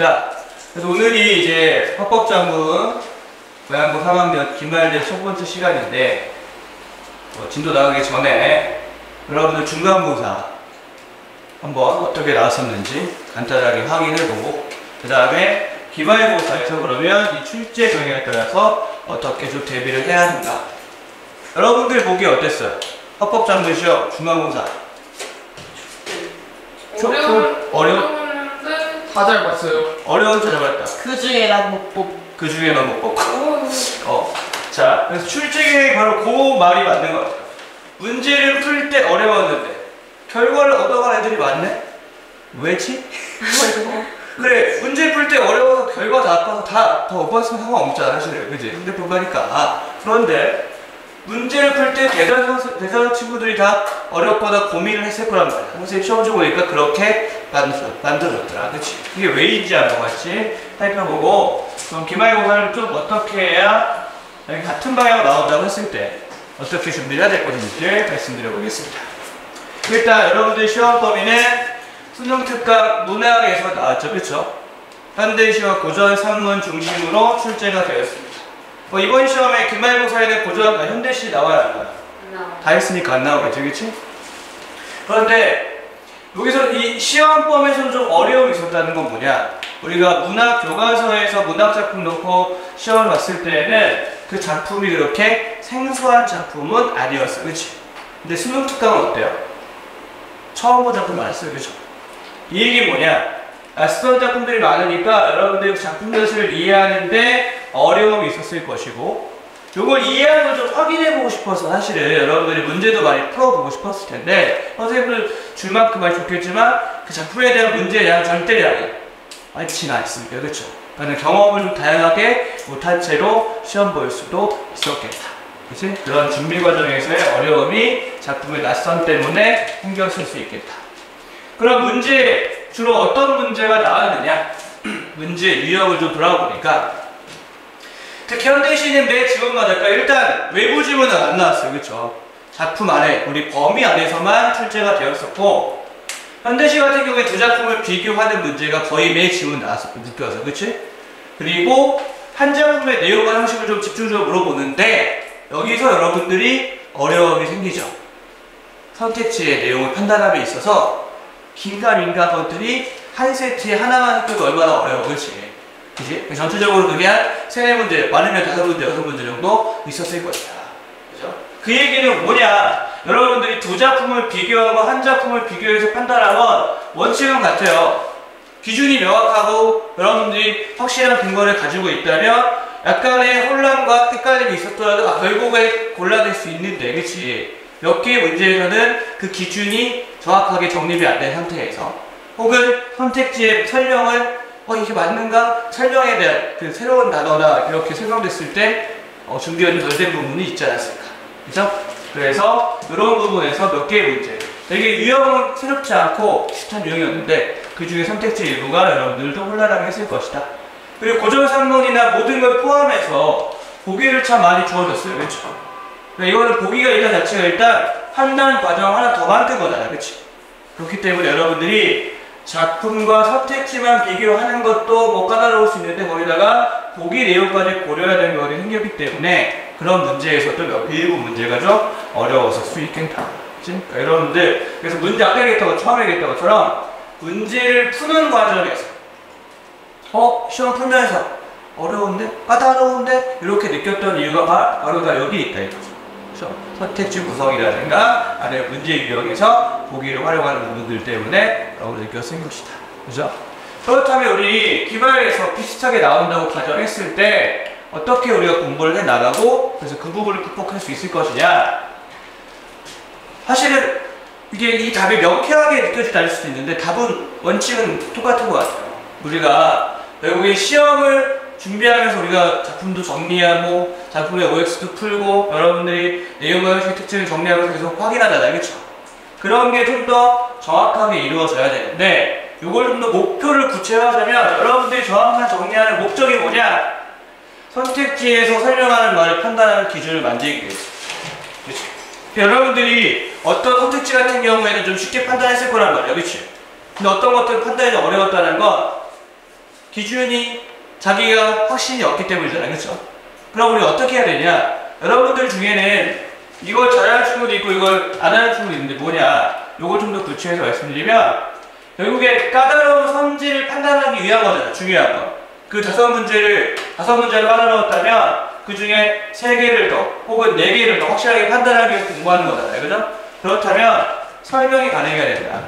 하겠습니다. 그래서 오늘이 이제 헌법자문 외환부 3학년 기말대 첫 번째 시간인데 진도 나가기 전에 여러분들 중간고사 한번 어떻게 나왔었는지 간단하게 확인해보고 그 다음에 기말고사에서 그러면 이 출제 경향에 따라서 어떻게 좀 대비를 해야 하는가. 여러분들 보기 어땠어요? 헌법자문 시험 중간고사 어려운 다 잘 봤어요. 어려운 잘 봤다. 그 중에만 못 뽑. 그 중에만 못 뽑고. 자, 그래서 출제계획이 바로 그 말이 맞는 것 같아요. 문제를 풀 때 어려웠는데 결과를 얻어간 애들이 많네? 왜지? 그래, 문제 풀 때 어려워서 결과 다 아파서 다 못 봤으면 상관없잖아, 사실은. 그지? 핸드폰 가니까. 그런데 문제를 풀 때 대다수 친구들이 다 어렵거나 고민을 했을 거란 말이야. 선생님 시험 좀 보니까 그렇게 만들어졌더라. 그치? 이게 왜인지 한번 같이 살펴보고, 그럼 기말고사를 좀 어떻게 해야 같은 방향으로 나온다고 했을 때 어떻게 준비를 해야 될 것인지 말씀드려 보겠습니다. 일단 여러분들 시험 범위는 수능특강 문학에서 나왔죠. 그쵸? 현대시와 고전 3문 중심으로 출제가 되었습니다. 이번 시험에 기말고사에는 고전, 현대시 나와야 안 나와요? 다 했으니까 안 나오겠지, 그치? 그런데 여기서 이 시험범에서 좀 어려움이 있었다는 건 뭐냐? 우리가 문학 교과서에서 문학작품 놓고 시험을 봤을 때는 그 작품이 그렇게 생소한 작품은 아니었어요, 그치? 근데 수능 특강은 어때요? 처음 본 작품 많았어요, 그쵸? 이 얘기 뭐냐? 낯선 작품들이 많으니까 여러분들 작품 자체를 이해하는데 어려움이 있었을 것이고, 이걸 이해하는 걸 좀 확인해보고 싶어서 사실은 여러분들이 문제도 많이 풀어보고 싶었을 텐데, 선생님들 줄만큼 많이 좋겠지만 그 작품에 대한 문제의 양은 절대량이 많지는 않습니다. 그렇죠? 그러니까 경험을 좀 다양하게 못한 채로 시험 볼 수도 있었겠다. 그치? 그런 준비 과정에서의 어려움이 작품의 낯선 때문에 신경 쓸 수 있겠다. 그럼 문제, 주로 어떤 문제가 나왔느냐? 문제 유형을 좀 돌아보니까, 특히 현대시는 매 지문마다 일단 외부 지문은 안 나왔어요. 그쵸? 작품 안에, 우리 범위 안에서만 출제가 되었었고, 현대시 같은 경우에 두 작품을 비교하는 문제가 거의 매 지문 나왔었고, 느껴서. 그치? 그리고 한 작품의 내용과 형식을 좀 집중적으로 물어보는데, 여기서 여러분들이 어려움이 생기죠. 선택지의 내용을 판단함에 있어서 긴가민가 것들이 한 세트에 하나만 획득이 얼마나 어려워. 그치? 그치? 전체적으로 그게 한 3-4문제, 많으면 5문제, 6문제 정도 있었을 것이다. 그죠? 그 얘기는 뭐냐? 여러분들이 두 작품을 비교하고 한 작품을 비교해서 판단하면 원칙은 같아요. 기준이 명확하고 여러분들이 확실한 근거를 가지고 있다면 약간의 혼란과 헷갈림이 있었더라도 결국에 골라낼 수 있는데, 그치? 몇 개의 문제에서는 그 기준이 정확하게 정립이 안 된 상태에서, 혹은 선택지의 설명을 이게 맞는가? 설명에 대한 그 새로운 단어나 이렇게 설명됐을 때 준비가 덜 된 부분이 있지 않았을까? 그죠? 그래서 이런 부분에서 몇 개의 문제, 되게 유형은 새롭지 않고 비슷한 유형이었는데 그 중에 선택지 일부가 여러분들도 혼란하게 했을 것이다. 그리고 고전 3문이나 모든 걸 포함해서 보기를 참 많이 주어졌어요. 그렇죠? 그러니까 이거는 보기가 일단 자체가 일단 판단 과정 하나 더 만든 거잖아요. 그치? 그렇기 때문에 여러분들이 작품과 선택지만 비교하는 것도 뭐 까다로울 수 있는데 거기다가 보기 내용까지 고려해야 되는 것이 생겼기 때문에 그런 문제에서도 일부 문제가 좀 어려웠을 수 있겠다. 그러니까 여러분들, 그래서 문제 아까 얘기했던 것, 처음에 얘기했던 것처럼 문제를 푸는 과정에서 시험 풀면서 어려운데? 까다로운데? 이렇게 느꼈던 이유가 바로 다 여기 있다. 이거죠. 선택지 구성이라든가 아니면 문제 유형에서 보기를 활용하는 부분들 때문에 우리가 쓴 것이다. 그죠? 그렇다면 우리 기말에서 비슷하게 나온다고 가정했을 때 어떻게 우리가 공부를 해 나가고 그래서 그 부분을 극복할 수 있을 것이냐? 사실은 이게 이 답이 명쾌하게 느껴지지 않을 수도 있는데 답은 원칙은 똑같은 것 같아요. 우리가 결국에 시험을 준비하면서 우리가 작품도 정리하고 작품의 OX도 풀고 여러분들이 내용과 형식 특징을 정리하면서 계속 확인하잖아요. 그렇죠? 그런 게 좀 더 정확하게 이루어져야 되는데 이걸 좀 더 목표를 구체화하자면 여러분들이 정확한 정리하는 목적이 뭐냐? 선택지에서 설명하는 말을 판단하는 기준을 만들기 위해서. 그렇지? 여러분들이 어떤 선택지 같은 경우에는 좀 쉽게 판단했을 거란 말이야. 그렇지? 근데 어떤 것들은 판단이 어려웠다는 건 기준이 자기가 확신이 없기 때문이잖아요. 그렇죠? 그럼 우리 어떻게 해야 되냐? 여러분들 중에는 이걸 잘하는 친구도 있고 이걸 안 하는 친구도 있는데 뭐냐? 요걸 좀 더 구체해서 말씀드리면 결국에 까다로운 성질을 판단하기 위한 거잖아요. 중요한 거. 그 5문제를 깔아놓았다면 그 중에 3개를 더 혹은 4개를 더 확실하게 판단하기 위해서 공부하는 거잖아요. 그죠? 그렇다면 설명이 가능해야 된다.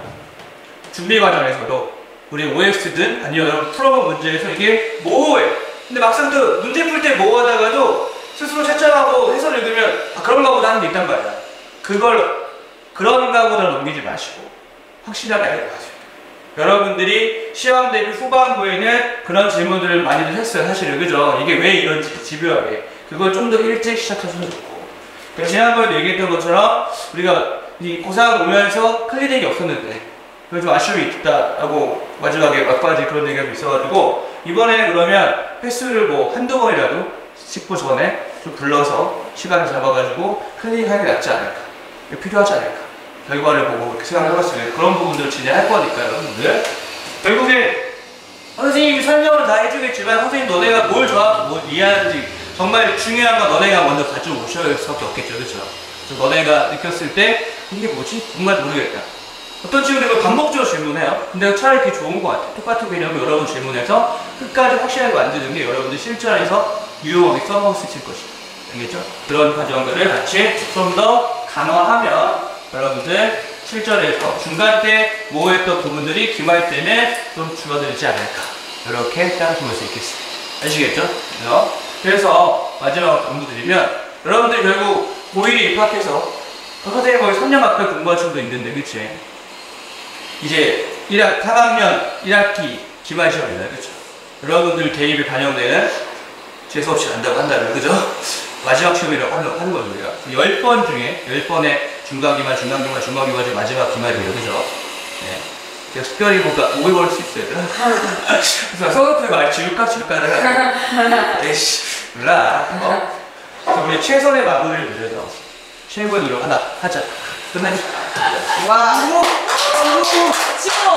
준비 과정에서도 우리 OX든 아니면 여러분 풀어본 문제에서 이게 모호해. 근데 막상 또 문제 풀 때 모호하다가도 스스로 채점하고 해설 읽으면 그런가 보다 하는 게 있단 말이야. 그런가 보다 넘기지 마시고 확실하게 알려가세요. 여러분들이 시험 대비 후반부에는 그런 질문들을 많이들 했어요. 사실은 그죠? 이게 왜 이런지 집요하게 그걸 좀 더 일찍 시작하시면 좋고 지난번에 얘기했던 것처럼 우리가 이 고3 오면서 클리닉이 없었는데 그래서 좀 아쉬움이 있다라고 마지막에 막바지 그런 얘기가 있어가지고 이번에는 그러면 횟수를 뭐 한두 번이라도 식부 전에 좀 불러서 시간을 잡아가지고 클리닉 하는 게 낫지 않을까, 필요하지 않을까, 결과를 보고 그렇게 생각을 해봤어요. 그런 부분들을 진행할 거니까요, 여러분들. 결국에 선생님이 설명을 다 해주겠지만 선생님 너네가 뭘 좋아하고 뭘 이해하는지 정말 중요한 건 너네가 먼저 가지고 오셔야 수밖에 없겠죠, 그렇죠? 너네가 느꼈을 때 이게 뭐지? 정말 모르겠다. 어떤 친구들이 이걸 반복적으로 질문해요. 근데 차라리 그게 좋은 것 같아요. 똑같은 개념을 여러 번 질문해서 끝까지 확실하게 만드는 게 여러분들 실전에서 유용하게 써먹을 수 있을 것이다. 알겠죠? 그런 과정들을 같이 좀 더 강화하면 여러분들 실전에서 중간 때 모호했던 부분들이 기말 때는 좀 줄어들지 않을까. 이렇게 따라주실 수 있겠습니다. 아시겠죠? 그래서 마지막으로 공부 드리면 여러분들 결국 고1에 입학해서 선생님 거의 3년 가까이 공부할 친구도 있는데 그치? 이제 3학년 1학기 기말 시험이잖아요. 그쵸? 여러분들 대입에 반영되는 재수없이 간다고 한다면 그죠? 마지막 시험이라고 하는 거죠. 우리가 10번 중에 10번의 중간기말, 중간기말, 중간기말 중 마지막 기말이에요. 그죠? 네. 제가 특별히 뭔가 오해 걸릴 수 있어요. 그래서 서글프게 말 지울까 에이씨 몰라. 그래서 우리 최선의 마무리를 누려서 최고의 노력 하나 하자. 끝나니? 와. 친구.